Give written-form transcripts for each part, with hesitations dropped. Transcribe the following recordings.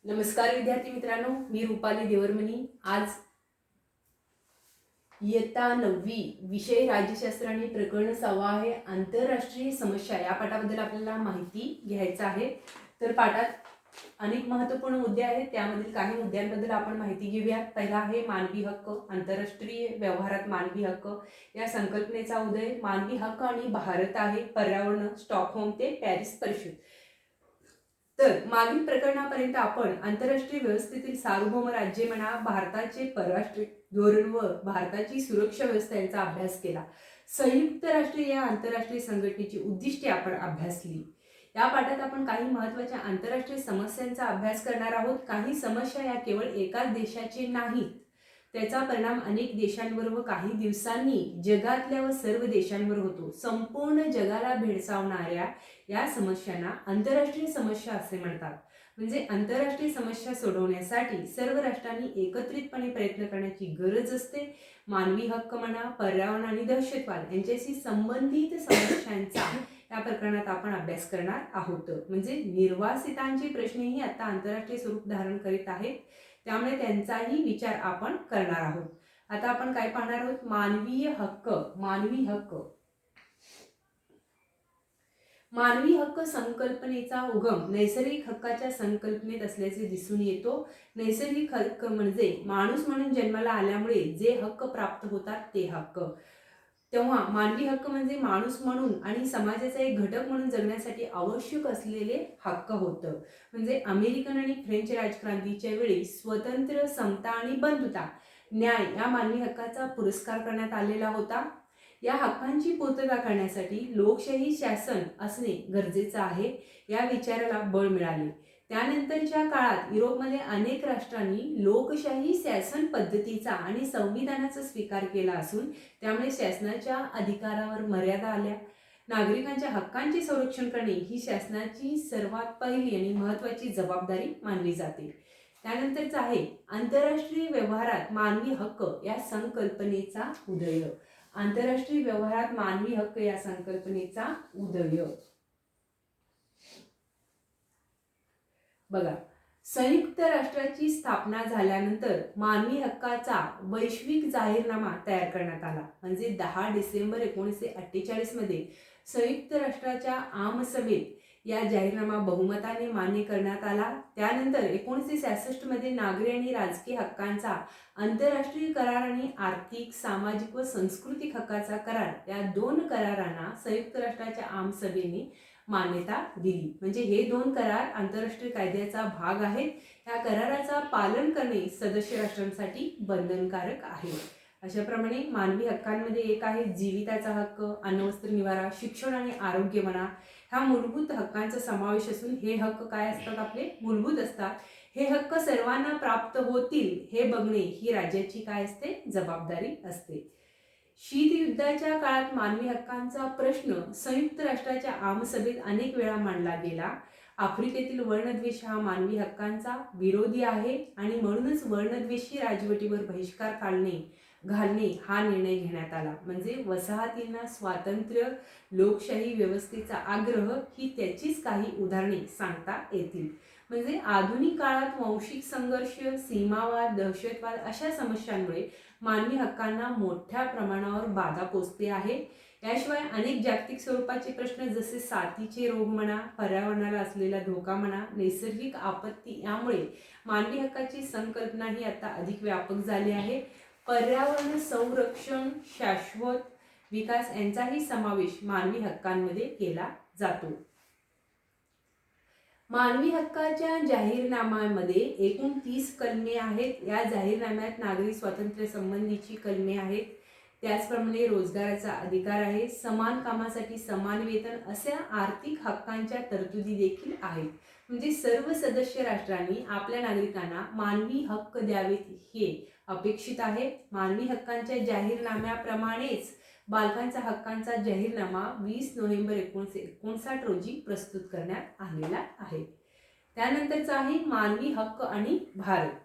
नमस्कार विद्यार्थी मित्रांनो, मी रुपाली देवरमनी। आज इयत्ता 9वी विषय राज्यशास्त्र आणि प्रकरण 6 आहे आंतरराष्ट्रीय समस्या। या पाठाबद्दल आपल्याला माहिती घ्यायचं आहे। तर पाठात अनेक महत्त्वपूर्ण मुद्दे आहेत, त्यामधील काही मुद्द्यांबद्दल आपण माहिती घेऊया। पहिला आहे मानवी हक्क। आंतरराष्ट्रीय व्यवहारात मानवी हक्क या संकल्पनेचा उदय मानवी हक्क आणि भारत आहे। पर्यावरण स्टॉकहोम ते पॅरिस परिषद। तर मागील प्रकरणापर्यंत आपण आंतरराष्ट्रीय व्यवस्थेतील सार्वभौम राज्य म्हणा, भारताचे परराष्ट्र धोरण व भारताची सुरक्षा व्यवस्था यांचा अभ्यास केला। संयुक्त राष्ट्र या आंतरराष्ट्रीय संघटनेची उद्दिष्टे आपण अभ्यासली। या पाठात आपण काही महत्त्वाच्या आंतरराष्ट्रीय समस्यांचा अभ्यास करणार आहोत। काही समस्या या केवळ एकाच देशाची नाहीत, त्याचा परिणाम अनेक देशांवर व काही दिवसांनी जगातल्या व सर्व देशांवर होतो। संपूर्ण जगाला भेडसावणाऱ्या या समस्यांना आंतरराष्ट्रीय समस्या असे म्हणतात। म्हणजे आंतरराष्ट्रीय समस्या सोडवण्यासाठी सर्व राष्ट्रांनी एकत्रितपणे प्रयत्न करण्याची गरज असते। मानवी हक्क म्हणा, पर्यावरण आणि दहशतवाद यांच्याशी संबंधित समस्यांचा या प्रकरणात आपण अभ्यास करणार आहोत। म्हणजे निर्वासितांचे प्रश्नही आता आंतरराष्ट्रीय स्वरूप धारण करीत आहेत, त्यामुळे त्यांचाही विचार आपण करणार आहोत। आता आपण काय पाहणार आहोत? मानवीय हक्क। मानवी हक्क संकल्पनेचा उगम नैसर्गिक हक्काच्या संकल्पनेत असल्याचे दिसून येतो। नैसर्गिक हक्क म्हणजे माणूस म्हणून जन्माला आल्यामुळे जे हक्क प्राप्त होतात ते हक्क। तेव्हा मानवी हक्क म्हणजे माणूस म्हणून आणि समाजाचा एक घटक म्हणून जगण्यासाठी आवश्यक असलेले हक्क होतं। म्हणजे अमेरिकन आणि फ्रेंच राजक्रांतीच्या वेळी स्वतंत्र, समता आणि बंधुता, न्याय या मानवी हक्काचा पुरस्कार करण्यात आलेला होता। या हक्कांची पूर्तता करण्यासाठी लोकशाही शासन असणे गरजेचं आहे, या विचाराला बळ मिळाले। त्यानंतरच्या काळात युरोपमध्ये अनेक राष्ट्रांनी लोकशाही शासन पद्धतीचा आणि संविधानाचा स्वीकार केला असून त्यामुळे शासनाच्या अधिकारावर मर्यादा आल्या। नागरिकांच्या हक्कांचे संरक्षण करणे ही शासनाची सर्वात पहिली आणि महत्त्वाची जबाबदारी मानली जाते। त्यानंतरचा आहे आंतरराष्ट्रीय व्यवहारात मानवी हक्क या संकल्पनेचा उदय। आंतरराष्ट्रीय व्यवहारात मानवी हक्क या संकल्पनेचा उदय। बघा, संयुक्त राष्ट्राची स्थापना झाल्यानंतर मानवी हक्काचा वैश्विक जाहीरनामा तयार करण्यात आला। म्हणजे 10 डिसेंबर 1948 मध्ये संयुक्त राष्ट्राच्या आमसभेत या जाहीरनामा बहुमताने मान्य करण्यात आला। त्यानंतर 1966 मध्ये नागरी आणि राजकीय हक्कांचा आंतरराष्ट्रीय करार आणि आर्थिक, सामाजिक व सांस्कृतिक हक्काचा करार या 2 करारांना संयुक्त राष्ट्राच्या आमसभेने मान्यता दिली। म्हणजे हे 2 करार आंतरराष्ट्रीय कायद्याचा भाग आहेत। या कराराचा पालन करणे सदस्य राष्ट्रांसाठी बंधनकारक आहे। अशाप्रमाणे मानवी हक्कांमध्ये एक आहे जीविताचा हक्क, अन्न, वस्त्र, निवारा, शिक्षण आणि आरोग्य म्हणा, ह्या मूलभूत हक्कांचा समावेश असून हे हक्क काय असतात? आपले मूलभूत असतात। हे हक्क सर्वांना प्राप्त होतील हे बघणे ही राज्याची काय असते? जबाबदारी असते। शीतयुद्धाच्या काळात मानवी हक्कांचा प्रश्न संयुक्त राष्ट्राच्या आमसभेत अनेक वेळा मांडला गेला। आफ्रिकेतील वर्णद्वेष हा मानवी हक्कांचा विरोधी आहे आणि म्हणूनच वर्णद्वेषी राजवटीवर बहिष्कार घालणे हा निर्णय घेण्यात आला। म्हणजे वसाहतींना स्वातंत्र्य, लोकशाही व्यवस्थेचा आग्रह ही त्याचीच काही उदाहरणे सांगता येतील। म्हणजे आधुनिक काळात वंशिक संघर्ष, सीमावाद, दहशतवाद अशा समस्यांमुळे मानवी हक्कांना मोठ्या प्रमाणावर बाधा पोचते आहे। याशिवाय अनेक जागतिक स्वरूपाचे प्रश्न जसे साथीचे रोग म्हणा, पर्यावरणाला असलेला धोका म्हणा, नैसर्गिक आपत्ती यामुळे मानवी हक्काची संकल्पना ही आता अधिक व्यापक झाली आहे। पर्यावरण संरक्षण, शाश्वत विकास यांचाही समावेश मानवी हक्कांमध्ये केला जातो। मानवी हक्काच्या जाहीरनाम्यामध्ये एकूण 30 कलमे आहेत। या जाहीरनाम्यात नागरी स्वातंत्र्य संबंधीची कलमे आहेत। त्याचप्रमाणे रोजगाराचा अधिकार आहे, समान कामासाठी समान वेतन अशा आर्थिक हक्कांच्या तरतुदी देखील आहेत। म्हणजे सर्व सदस्य राष्ट्रांनी आपल्या नागरिकांना मानवी हक्क द्यावेत हे अपेक्षित आहे। मानवी हक्कांच्या जाहीरनाम्याप्रमाणेच बालकांचा हक्कांचा जाहीरनामा 20 नोव्हेंबर 1959 रोजी प्रस्तुत करण्यात आलेला आहे। त्यानंतरचा आहे मानवी हक्क आणि भारत।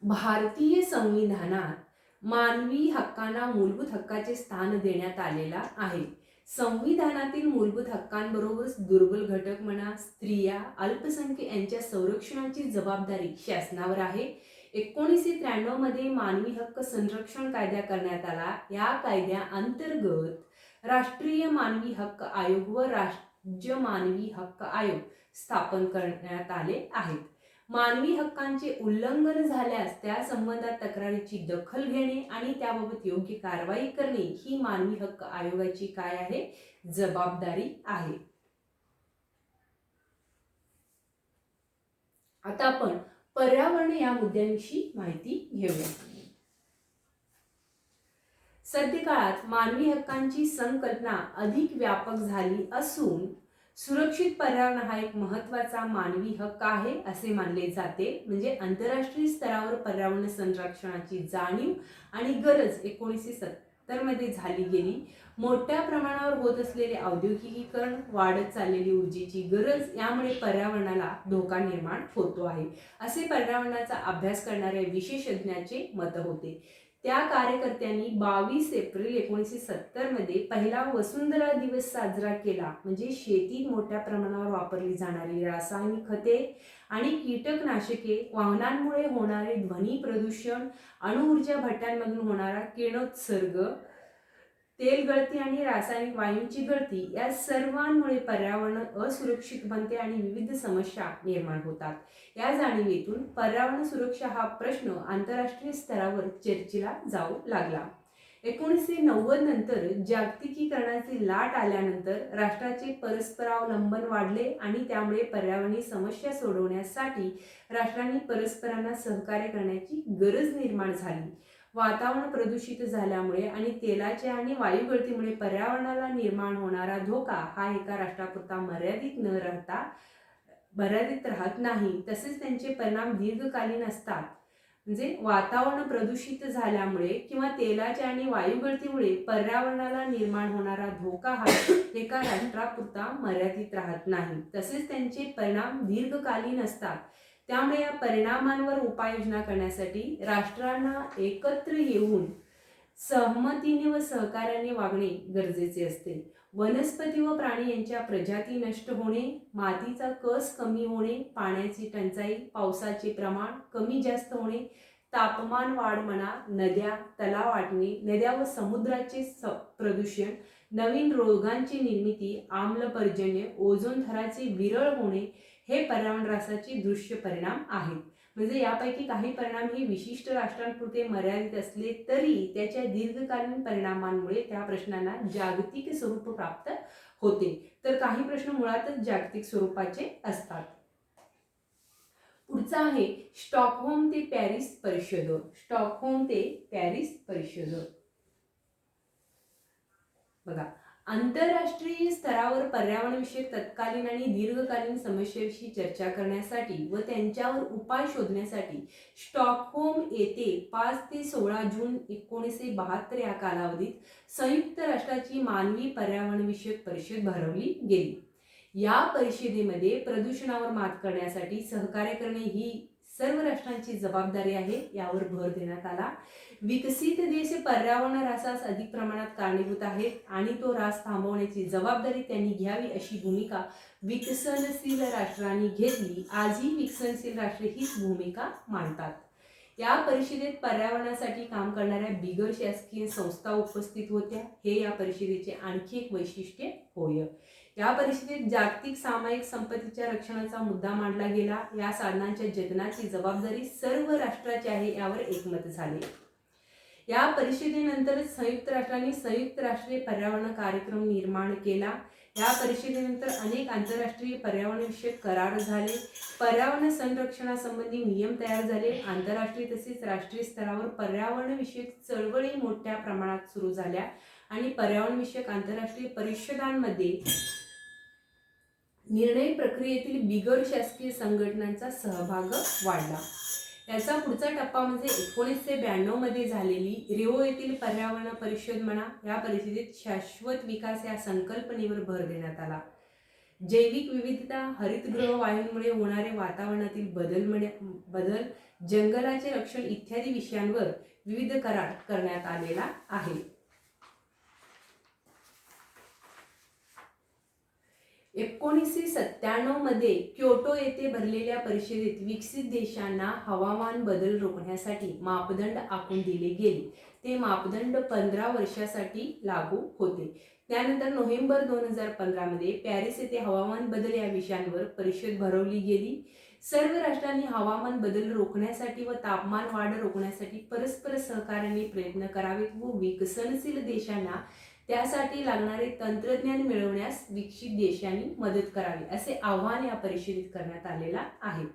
भारतीय संविधानात मानवी हक्कांना मूलभूत हक्काचे स्थान देण्यात आलेला आहे. संविधानातील मूलभूत हक्कांबरोबरच दुर्बल घटक म्हणा, स्त्रिया, अल्पसंख्याक यांच्या संरक्षणाची जबाबदारी शासनावर आहे. 1993 मध्ये मानवी हक्क संरक्षण कायदा करण्यात आला. या कायद्या अंतर्गत राष्ट्रीय मानवी हक्क आयोग व राज्य मानवी हक्क आयोग स्थापन करण्यात आले आहेत. मानवी हक्कांचे उल्लंघन झाल्यास त्या संबंधात तक्रारीची दखल घेणे आणि त्याबाबत योग्य कारवाई करणे ही मानवी हक्क आयोगाची काय आहे? जबाबदारी आहे. आता आपण पर्यावरण या मुद्द्याविषयी माहिती घेऊया. सध्या काळात मानवी हक्कांची संकल्पना अधिक व्यापक झाली असून सुरक्षित पर्यावरण हा एक महत्त्वाचा मानवी हक्क आहे असे मानले जाते. म्हणजे आंतरराष्ट्रीय स्तरावर पर्यावरण संरक्षणाची जाणीव आणि गरज 1970 मध्ये झाली गेली. मोठ्या प्रमाणावर होत असलेले औद्योगिकीकरण, वाढत चाललेली ऊर्जेची गरज यामुळे पर्यावरणाला धोका निर्माण होतो आहे असे पर्यावरणाचा अभ्यास करणाऱ्या विशेषज्ञांचे मत होते. त्या कार्यकर्त्यांनी 22 एप्रिल 1970 मध्ये पहिला वसुंधरा दिवस साजरा केला. म्हणजे शेतीत मोठ्या प्रमाणावर वापरली जाणारी रासायनिक खते आणि कीटकनाशके, वाहनांमुळे होणारे ध्वनी प्रदूषण, अणुऊर्जा भट्ट्यांमधून होणारा किरणोत्सर्ग, तेल गळती आणि रासायनिक वायूंची गळती या सर्वांमुळे पर्यावरण असुरक्षित बनते आणि विविध समस्या निर्माण होतात. या जाणीवेतून पर्यावरण सुरक्षा हा प्रश्न आंतरराष्ट्रीय स्तरावर चर्चेला जाऊ लागला. 1990 नंतर जागतिकीकरणाची लाट आल्यानंतर राष्ट्राचे परस्परावलंबन वाढले आणि त्यामुळे पर्यावरणीय समस्या सोडवण्यासाठी राष्ट्रांनी परस्परांना सहकार्य करण्याची गरज निर्माण झाली. वातावरण प्रदूषित झाल्यामुळे आणि तेलाच्या आणि वायू गळतीमुळे पर्यावरणाला निर्माण होणारा धोका हा एका राष्ट्रापुरता मर्यादित राहत नाही. तसेच त्यांचे परिणाम दीर्घकालीन असतात. म्हणजे वातावरण प्रदूषित झाल्यामुळे किंवा तेलाच्या आणि वायू गळतीमुळे पर्यावरणाला निर्माण होणारा धोका हा एका राष्ट्रापुरता मर्यादित राहत नाही. तसेच त्यांचे परिणाम दीर्घकालीन असतात. त्यामुळे या परिणामांवर उपाययोजना करण्यासाठी राष्ट्रांना एकत्र येऊन सहमतीने व सहकार्याने वागणे गरजेचे असते. वनस्पती व प्राणी यांच्या प्रजाती नष्ट होणे, मातीचा कस कमी होणे, पाण्याची टंचाई, पावसाचे प्रमाण कमी जास्त होणे, तापमान वाढ म्हणा, नद्या तलाव आटणे, नद्या व समुद्राचे प्रदूषण, नवीन रोगांची निर्मिती, आम्ल पर्जन्य, ओझोन थराचे विरळ होणे हे पर्यावरण ऱ्हासाचे दृश्य परिणाम आहेत. म्हणजे यापैकी काही परिणाम हे विशिष्ट राष्ट्रांपुरते मर्यादित असले तरी त्याच्या दीर्घकालीन परिणामांमुळे त्या प्रश्नांना जागतिक स्वरूप प्राप्त होते. तर काही प्रश्न मुळातच जागतिक स्वरूपाचे असतात. पुढचा आहे स्टॉकहोम ते पॅरिस परिषद. स्टॉकहोम ते पॅरिस परिषद. बघा, आंतरराष्ट्रीय स्तरावर पर्यावरणविषयक तत्कालीन आणि दीर्घकालीन समस्येविषयी चर्चा करण्यासाठी व त्यांच्यावर उपाय शोधण्यासाठी स्टॉकहोम येथे 5 ते 16 जून 1972 या कालावधीत संयुक्त राष्ट्राची मानवी पर्यावरणविषयक परिषद भरवली गेली. या परिषदेमध्ये प्रदूषणावर मात करण्यासाठी सहकार्य करणे ही सर्व राष्ट्रांची जबाबदारी आहे यावर भर देण्यात आला. विकसित देश पर्यावरण ऱ्हासास अधिक प्रमाणात कारणीभूत आहेत आणि तो ऱ्हास थांबवण्याची जबाबदारी त्यांनी घ्यावी अशी भूमिका विकसनशील राष्ट्रांनी घेतली. आजही विकसनशील राष्ट्रे हीच भूमिका मांडतात. या परिषदेत पर्यावरणासाठी काम करणाऱ्या बिगर शासकीय संस्था उपस्थित होत्या. हे या परिषदेचे आणखी एक वैशिष्ट्य होय. या परिषदेत जागतिक सामायिक संपत्तीच्या रक्षणाचा मुद्दा मांडला गेला. या साधनांच्या जतनाची जबाबदारी सर्व राष्ट्राची आहे यावर एकमत झाले. या परिषदेनंतर संयुक्त राष्ट्रांनी संयुक्त राष्ट्रीय पर्यावरण कार्यक्रम निर्माण केला. या परिषदेनंतर अनेक आंतरराष्ट्रीय पर्यावरणविषयक करार झाले. पर्यावरण संरक्षणासंबंधी नियम तयार झाले. आंतरराष्ट्रीय तसेच राष्ट्रीय स्तरावर पर्यावरणविषयक चळवळी मोठ्या प्रमाणात सुरू झाल्या आणि पर्यावरणविषयक आंतरराष्ट्रीय परिषदांमध्ये निर्णय प्रक्रियेतील बिगर शासकीय संघटनांचा सहभाग वाढला. याचा पुढचा टप्पा म्हणजे 1992 मध्ये झालेली रिओ येथील पर्यावरण परिषद म्हणा. या परिषदेत शाश्वत विकास या संकल्पनेवर भर देण्यात आला. जैविक विविधता, हरितगृह वायूंमुळे होणारे वातावरणातील बदल जंगलाचे रक्षण इत्यादी विषयांवर विविध करार करण्यात आलेला आहे. 1997 मध्ये क्योटो येथे भरलेल्या परिषदेत विकसित देशांना हवामान बदल रोखण्यासाठी मापदंड आखून दिले गेले. ते मापदंड 15 वर्षासाठी लागू होते. त्यानंतर नोव्हेंबर 2015 मध्ये पॅरिस येथे हवामान बदल या विषयांवर परिषद भरवली गेली. सर्व राष्ट्रांनी हवामान बदल रोखण्यासाठी व तापमान वाढ रोखण्यासाठी परस्पर सहकार्याने प्रयत्न करावेत व विकसनशील देशांना त्यासाठी लागणारे तंत्रज्ञान मिळवण्यास विकसित देशांनी मदत करावी असे आवाहन या परिषदेत करण्यात आलेला आहे.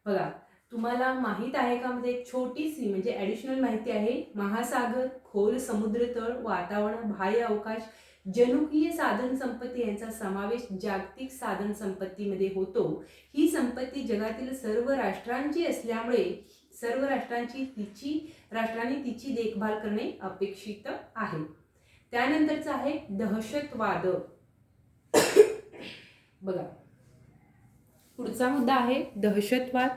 बघा, तुम्हाला माहित आहे का, म्हणजे एक छोटीशी म्हणजे ॲडिशनल माहिती आहे. महासागर, खोल समुद्रतळ, वातावरण, बाह्य अवकाश, जनुकीय साधन संपत्ती यांचा समावेश जागतिक साधन संपत्तीमध्ये होतो. ही संपत्ती जगातील सर्व राष्ट्रांची असल्यामुळे सर्व राष्ट्रांनी तिची देखभाल करणे अपेक्षित आहे. त्यानंतरचा आहे दहशतवाद. बघा, पुढचा मुद्दा आहे दहशतवाद.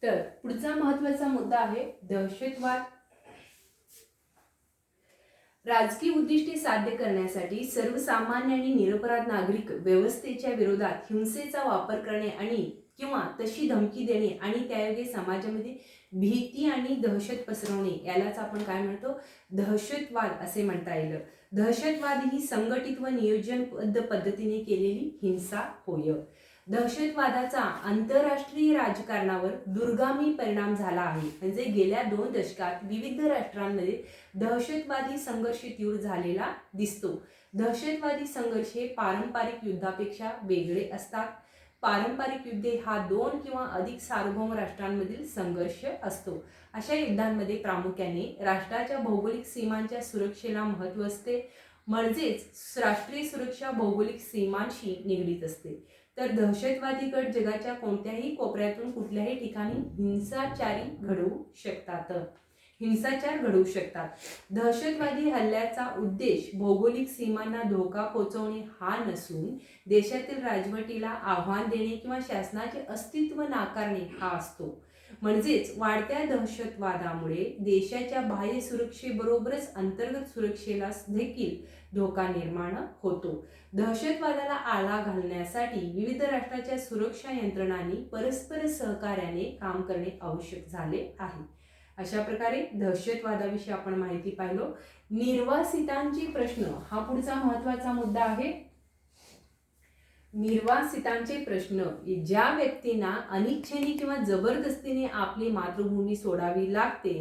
तर पुढचा महत्त्वाचा मुद्दा आहे दहशतवाद. राजकीय उद्दिष्टे साध्य करण्यासाठी सर्वसामान्य आणि निरपराध नागरिक व्यवस्थेच्या विरोधात हिंसेचा वापर करणे आणि किंवा तशी धमकी देणे आणि त्यायोगे समाजामध्ये भीती आणि दहशत पसरवणे यालाच आपण काय म्हणतो, दहशतवाद असे म्हणता येईल. दहशतवाद ही संघटित व नियोजनबद्ध पद्धतीने केलेली हिंसा होय. दहशतवादाचा आंतरराष्ट्रीय राजकारणावर दुर्गामी परिणाम झाला आहे. म्हणजे गेल्या 2 दशकात विविध राष्ट्रांमध्ये दहशतवादी संघर्ष तीव्र झालेला दिसतो. दहशतवादी संघर्ष हे पारंपरिक युद्धापेक्षा वेगळे असतात. पारंपरिक युद्धे हा 2 किंवा अधिक सार्वभौम राष्ट्रांमधील संघर्ष असतो. अशा युद्धांमध्ये प्रामुख्याने राष्ट्राच्या भौगोलिक सीमांच्या सुरक्षेला महत्त्व असते. म्हणजेच राष्ट्रीय सुरक्षा भौगोलिक सीमांशी निगडीत असते. तर दहशतवादी गट जगाच्या कोणत्याही कोपऱ्यातून कुठल्याही ठिकाणी हिंसाचार घडवू शकतात. दहशतवादी हल्ल्याचा उद्देश भौगोलिक सीमांना धोका पोहोचवणे हा नसून देशातील राजवटीला आव्हान देणे किंवा शासनाचे अस्तित्व नाकारणे हा असतो. म्हणजेच वाढत्या दहशतवादामुळे देशाच्या बाह्य सुरक्षेबरोबरच अंतर्गत सुरक्षेला देखील धोका निर्माण होतो. दहशतवादाला आळा घालण्यासाठी विविध राष्ट्राच्या सुरक्षा यंत्रणांनी परस्पर सहकार्याने काम करणे आवश्यक झाले आहे. अशा प्रकारे दहशतवादाविषयी आपण माहिती पाहिलो. निर्वासितांचे प्रश्न हा पुढचा महत्त्वाचा मुद्दा आहे. निर्वासितांचे प्रश्न, ज्या व्यक्तींना अनिच्छेने किंवा जबरदस्तीने आपली मातृभूमी सोडावी लागते,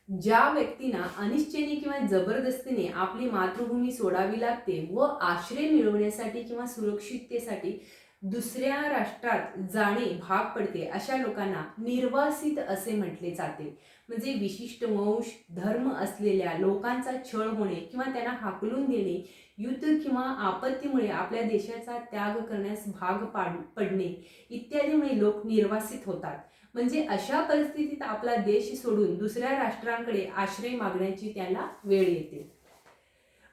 ज्या व्यक्तींना अनिच्छेने किंवा जबरदस्तीने आपली मातृभूमी सोडावी लागते व आश्रय मिळवण्यासाठी किंवा सुरक्षिततेसाठी दुसऱ्या राष्ट्रात जाणे भाग पडते, अशा लोकांना निर्वासित असे म्हटले जाते. म्हणजे विशिष्ट वंश धर्म असलेल्या लोकांचा छळ होणे किंवा त्यांना हाकलून देणे, युद्ध किंवा आपत्तीमुळे आपल्या देशाचा त्याग करण्यास भाग पडणे इत्यादीमुळे लोक निर्वासित होतात. म्हणजे अशा परिस्थितीत आपला देश सोडून दुसऱ्या राष्ट्रांकडे आश्रय मागण्याची त्याला वेळ येते.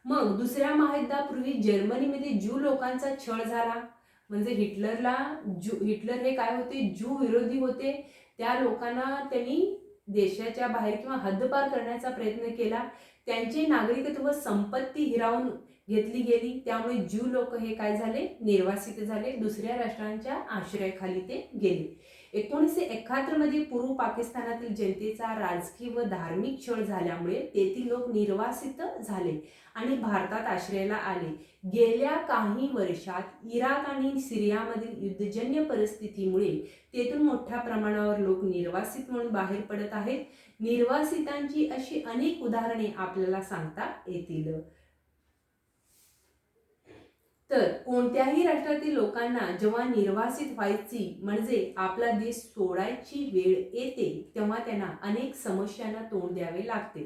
मग दुसऱ्या महायुद्धापूर्वी जर्मनीमध्ये ज्यू लोकांचा छळ झाला. म्हणजे हिटलर हे काय होते, ज्यू विरोधी होते. त्या लोकांना त्यांनी देशाच्या बाहेर किंवा हद्दपार करण्याचा प्रयत्न केला. त्यांचे नागरिकत्व संपत्ती हिरावून घेतली गेली. त्यामुळे ज्यू लोक हे काय झाले, निर्वासित झाले. दुसऱ्या राष्ट्रांच्या आश्रयाखाली ते गेले. 1971 मध्ये पूर्व पाकिस्तानातील जनतेचा राजकीय व धार्मिक छळ झाल्यामुळे तेथील लोक निर्वासित झाले आणि भारतात आश्रयाला आले. गेल्या काही वर्षात इराक आणि सिरियामधील युद्धजन्य परिस्थितीमुळे तेथून मोठ्या प्रमाणावर लोक निर्वासित म्हणून बाहेर पडत आहेत. निर्वासितांची अशी अनेक उदाहरणे आपल्याला सांगता येतील. तर कोणत्याही राष्ट्रातील लोकांना जेव्हा निर्वासित व्हायची म्हणजे आपला देश सोडायची वेळ येते, तेव्हा त्यांना अनेक समस्यांना तोंड द्यावे लागते.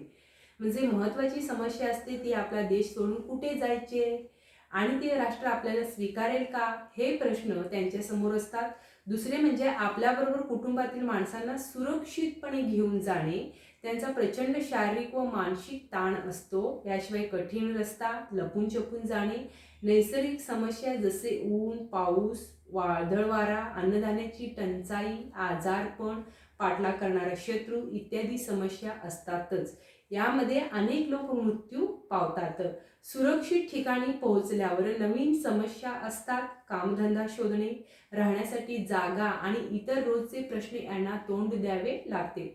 म्हणजे महत्त्वाची समस्या असते ती आपला देश सोडून कुठे जायचे आणि ते राष्ट्र आपल्याला स्वीकारेल का, हे प्रश्न त्यांच्यासमोर असतात. दुसरे म्हणजे आपल्याबरोबर कुटुंबातील माणसांना सुरक्षितपणे घेऊन जाणे. त्यांचा प्रचंड शारीरिक व मानसिक ताण असतो. याशिवाय कठीण रस्ता, लपून छपून जाणे नैसर्गिक समस्या जसे ऊन, पाऊस, वादळ वारा, अन्नधान्याची टंचाई, आजारपण, पाठलाग करणारा शत्रू इत्यादी समस्या असतातच. यामध्ये अनेक लोक मृत्यू पावतात. सुरक्षित ठिकाणी पोहोचल्यावर नवीन समस्या असतात. कामधंदा शोधणे, राहण्यासाठी जागा आणि इतर रोजचे प्रश्न यांना तोंड द्यावे लागते.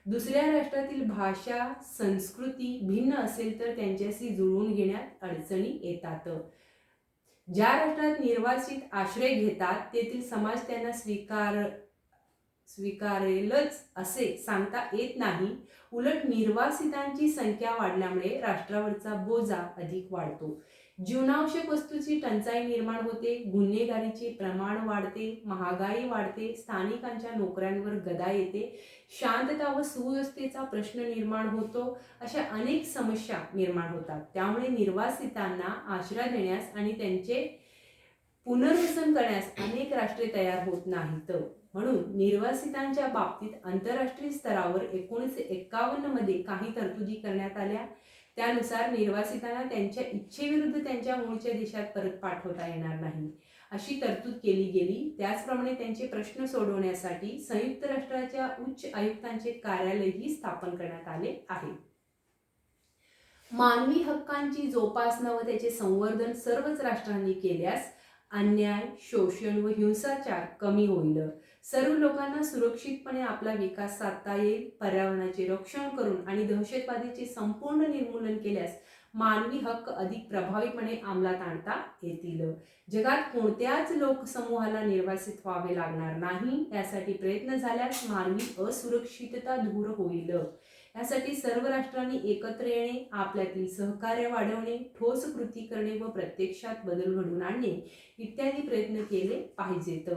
दुसऱ्या राष्ट्रातील भाषा, संस्कृती भिन्न असेल तर त्यांच्याशी जुळवून घेण्यात अडचणी येतात. ज्या राष्ट्रात निर्वासित आश्रय घेतात तेथील समाज त्यांना स्वीकारेलच असे सांगता येत नाही. उलट निर्वासितांची संख्या वाढल्यामुळे राष्ट्रावरचा बोजा अधिक वाढतो. जीवनावश्यक वस्तूची टंचाई निर्माण होते, गुन्हेगारीचे प्रमाण वाढते, महागाई वाढते, स्थानिकांच्या नोकऱ्यांवर गदा येते, शांतता व सुव्यवस्थेचा प्रश्न निर्माण होतो. अशा अनेक समस्या निर्माण होतात. त्यामुळे निर्वासितांना आश्रय देण्यास आणि त्यांचे पुनर्वसन करण्यास अनेक राष्ट्रे तयार होत नाहीत. म्हणून निर्वासितांच्या बाबतीत आंतरराष्ट्रीय स्तरावर 1951 मध्ये काही तरतुदी करण्यात आल्या. त्यानुसार निर्वासितांना त्यांच्या इच्छेविरुद्ध त्यांच्या मूळच्या देशात परत पाठवता येणार नाही अशी तरतूद केली गेली. त्याचप्रमाणे त्यांचे प्रश्न सोडवण्यासाठी संयुक्त राष्ट्राच्या उच्च आयुक्तांचे कार्यालयही स्थापन करण्यात आले आहे. मानवी हक्कांची जोपासना व त्याचे संवर्धन सर्वच राष्ट्रांनी केल्यास अन्याय, शोषण व हिंसाचार कमी होईल. सर्व लोकांना सुरक्षितपणे आपला विकास साधता येईल. पर्यावरणाचे रक्षण करून आणि दहशतवादाचे संपूर्ण निर्मूलन केल्यास मानवी हक्क अधिक प्रभावीपणे अंमलात आणता येतील. जगात कोणत्याच लोकसमूहाला निर्वासित व्हावे लागणार नाही. यासाठी प्रयत्न झाल्यास मानवी असुरक्षितता दूर होईल. यासाठी सर्व राष्ट्रांनी एकत्र येणे, आपल्यातील सहकार्य वाढवणे, ठोस कृती करणे व प्रत्यक्षात बदल घडवून आणणे इत्यादी प्रयत्न केले पाहिजेत.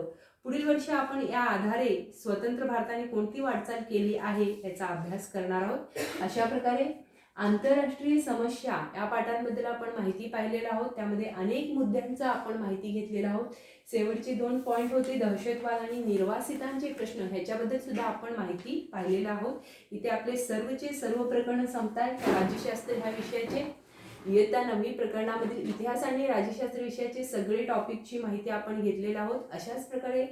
पुढील वर्षी आपण या आधारे स्वतंत्र भारताने कोणती वाटचाल केली आहे याचा अभ्यास करणार आहोत. अशा प्रकारे आंतरराष्ट्रीय समस्या या पाठांबद्दल आपण माहिती पाहिलेला आहोत. त्यामध्ये अनेक मुद्द्यांचा आपण माहिती घेतलेला आहोत. शेवटचे 2 पॉईंट होते दहशतवाद आणि निर्वासितांचे प्रश्न, ह्याच्याबद्दल सुद्धा आपण माहिती पाहिलेला आहोत. इथे आपले सर्व प्रकरण संपतात. राज्यशास्त्र ह्या विषयाचे इयत्ता 9वी प्रकरणामधील इतिहास आणि राज्यशास्त्र विषयाचे सगळे टॉपिकची माहिती आपण घेतलेला आहोत. अशाच प्रकारे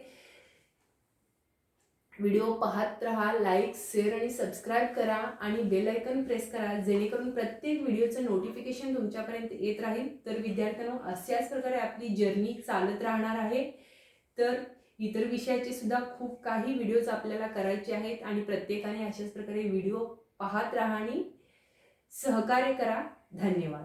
व्हिडिओ पाहत राहा. लाईक, शेअर आणि सबस्क्राईब करा आणि बेल आयकॉन प्रेस करा, जेणेकरून प्रत्येक व्हिडिओचं नोटिफिकेशन तुमच्यापर्यंत येत राहील. तर विद्यार्थ्यांनो, अशाच प्रकारे आपली जर्नी चालत राहणार आहे. तर इतर विषयाचे सुद्धा खूप काही व्हिडिओज आपल्याला करायचे आहेत आणि प्रत्येकाने अशाच प्रकारे व्हिडिओ पाहत राहा आणि सहकार्य करा. धन्यवाद.